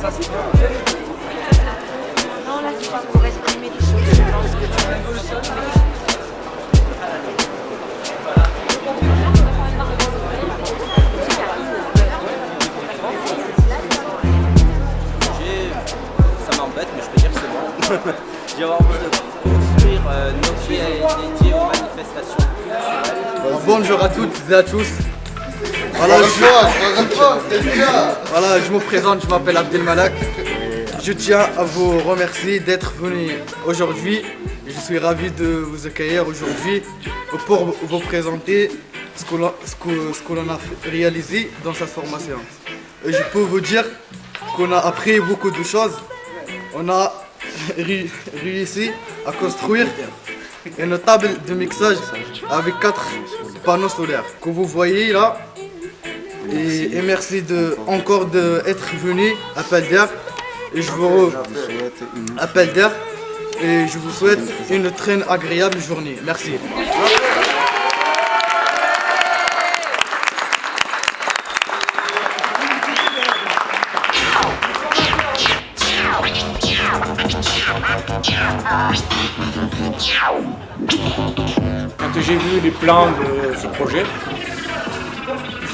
ça c'est bien. Non, là c'est juste pour exprimer des choses, je pense que Ça m'embête, mais je peux dire que c'est bon. J'ai envie de construire une objet dédié aux manifestations culturelles. Bonjour à toutes et à tous. Voilà, je me présente, je m'appelle Abdelmalak. Je tiens à vous remercier d'être venus aujourd'hui. Je suis ravi de vous accueillir aujourd'hui pour vous présenter ce que l'on a réalisé dans cette formation. Et je peux vous dire qu'on a appris beaucoup de choses. On a réussi à construire une table de mixage avec 4 panneaux solaires que vous voyez là. Et merci encore d'être venu à Pelder. Et je vous appelle d'air et je vous souhaite une très agréable journée. Merci. Quand j'ai vu les plans de ce projet,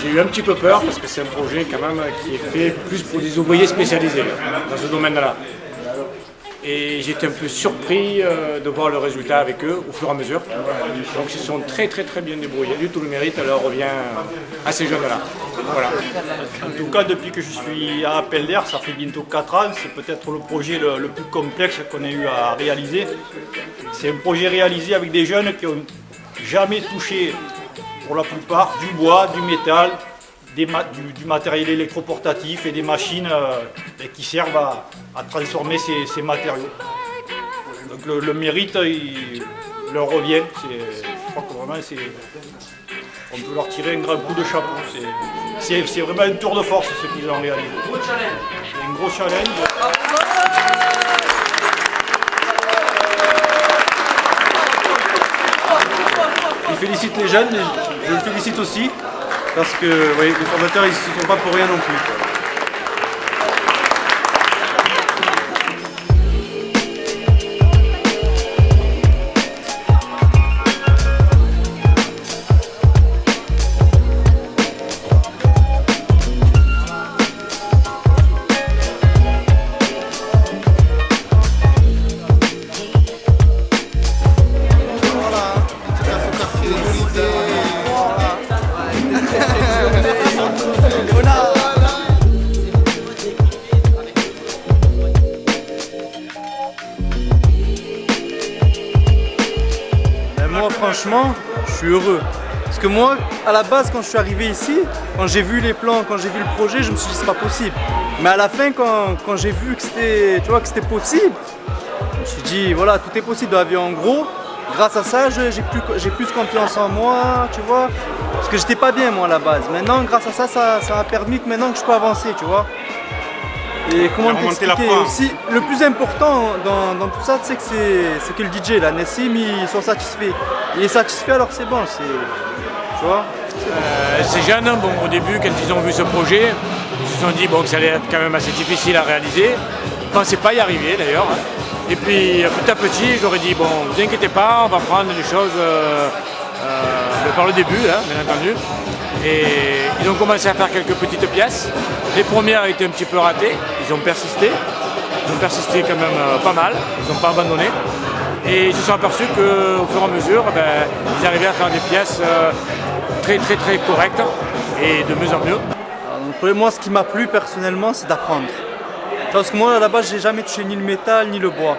j'ai eu un petit peu peur parce que c'est un projet quand même qui est fait plus pour des ouvriers spécialisés dans ce domaine-là. Et j'étais un peu surpris de voir le résultat avec eux au fur et à mesure. Donc ils se sont très bien débrouillés. Tout le mérite leur revient à ces jeunes-là. Voilà. En tout cas, depuis que je suis à Pelder, ça fait bientôt 4 ans, c'est peut-être le projet le plus complexe qu'on ait eu à réaliser. C'est un projet réalisé avec des jeunes qui n'ont jamais touché, pour la plupart, du bois, du métal, du matériel électroportatif et des machines qui servent à transformer ces matériaux. Donc le mérite il leur revient. Je crois que vraiment on peut leur tirer un grand coup de chapeau. C'est vraiment un tour de force ce qu'ils ont réalisé. C'est un gros challenge. Je félicite les jeunes, mais je les félicite aussi parce que vous voyez, les formateurs ils ne se sont pas pour rien non plus. Moi franchement, je suis heureux. Parce que moi, à la base, quand je suis arrivé ici, quand j'ai vu les plans, quand j'ai vu le projet, je me suis dit c'est pas possible. Mais à la fin, quand j'ai vu que c'était possible, je me suis dit voilà, tout est possible dans la vie. En gros, grâce à ça, j'ai plus confiance en moi, tu vois. Parce que j'étais pas bien moi à la base. Maintenant, grâce à ça, ça m'a permis que maintenant que je peux avancer, tu vois. Et comment t'expliquer aussi, le plus important dans tout ça, c'est que le DJ, là, Nessim, ils sont satisfaits. Il est satisfait, alors c'est bon, tu vois. Ces jeunes, bon, au début, quand ils ont vu ce projet, ils se sont dit bon, que ça allait être quand même assez difficile à réaliser. Ils ne pensaient pas y arriver d'ailleurs. Et puis petit à petit, j'aurais dit bon, ne vous inquiétez pas, on va prendre les choses par le début, hein, bien entendu. Et ils ont commencé à faire quelques petites pièces. Les premières étaient un petit peu ratées, ils ont persisté. Ils ont persisté quand même pas mal, ils n'ont pas abandonné. Et ils se sont aperçus qu'au fur et à mesure, ils arrivaient à faire des pièces très correctes et de mieux en mieux. Alors, pour moi, ce qui m'a plu personnellement, c'est d'apprendre. Parce que moi, à la base, j'ai jamais touché ni le métal ni le bois.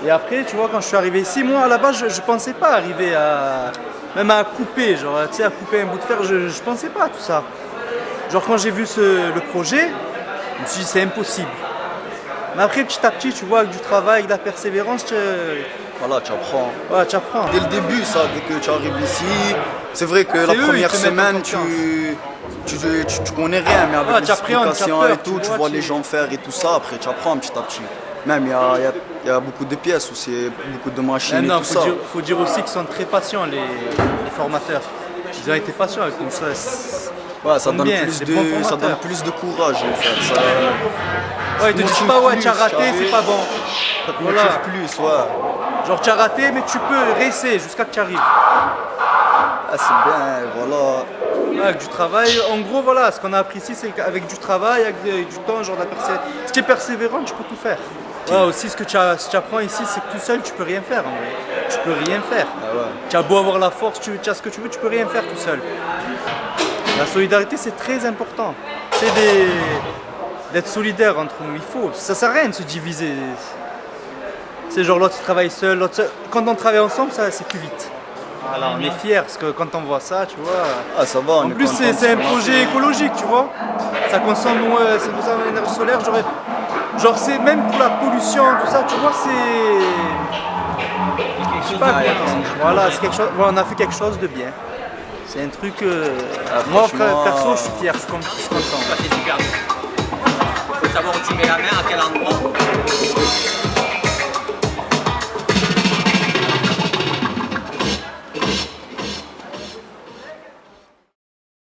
Et après, tu vois, quand je suis arrivé ici, moi, à la base, je pensais pas arriver même à couper, genre, tu sais, à couper un bout de fer, je pensais pas à tout ça. Genre, quand j'ai vu le projet, je me suis dit, c'est impossible. Mais après, petit à petit, tu vois, avec du travail, avec de la persévérance, voilà, tu apprends. Ouais, tu apprends. Dès le début, ça, dès que tu arrives ici, c'est vrai que la première semaine, tu connais rien, mais avec les explications et tout, tu vois les gens faire et tout ça, après tu apprends petit à petit. Même il y a beaucoup de pièces où c'est beaucoup de machines et tout ça. Il faut dire aussi qu'ils sont très patients, les formateurs. Ils ont été patients avec nous. Ouais, ça donne, bien, plus c'est des bons de, ça formateurs. donne plus de courage en fait. Ça, Ouais, ils te disent pas, ouais, tu as raté, c'est pas bon. ça te Voilà. motive plus, ouais. Genre, tu as raté, mais tu peux réessayer jusqu'à que tu arrives. Ah, c'est bien, voilà. Ouais, avec du travail, en gros, voilà, ce qu'on a appris ici, c'est qu'avec du travail, avec du temps, genre si tu es persévérant, tu peux tout faire. Ouais, aussi, ce que tu apprends ici, c'est que tout seul, tu peux rien faire. En vrai. Tu peux rien faire. Ah ouais. Tu as beau avoir la force, tu as ce que tu veux, tu peux rien faire tout seul. La solidarité, c'est très important. C'est d'être solidaire entre nous. Il faut. Ça sert à rien de se diviser. C'est genre l'autre travaille seul, l'autre seul. Quand on travaille ensemble, ça c'est plus vite. Voilà, on est fiers parce que quand on voit ça, tu vois. Ah, ça va, En plus, c'est un projet écologique, tu vois. Ça consomme l'énergie solaire. Genre, c'est même pour la pollution, tout ça, tu vois, c'est. Je sais pas comment. Voilà, c'est quelque chose. Ouais, on a fait quelque chose de bien. C'est un truc. Moi, franchement, perso, je suis fier, je suis content. C'est super. Faut savoir où tu mets la main, à quel endroit.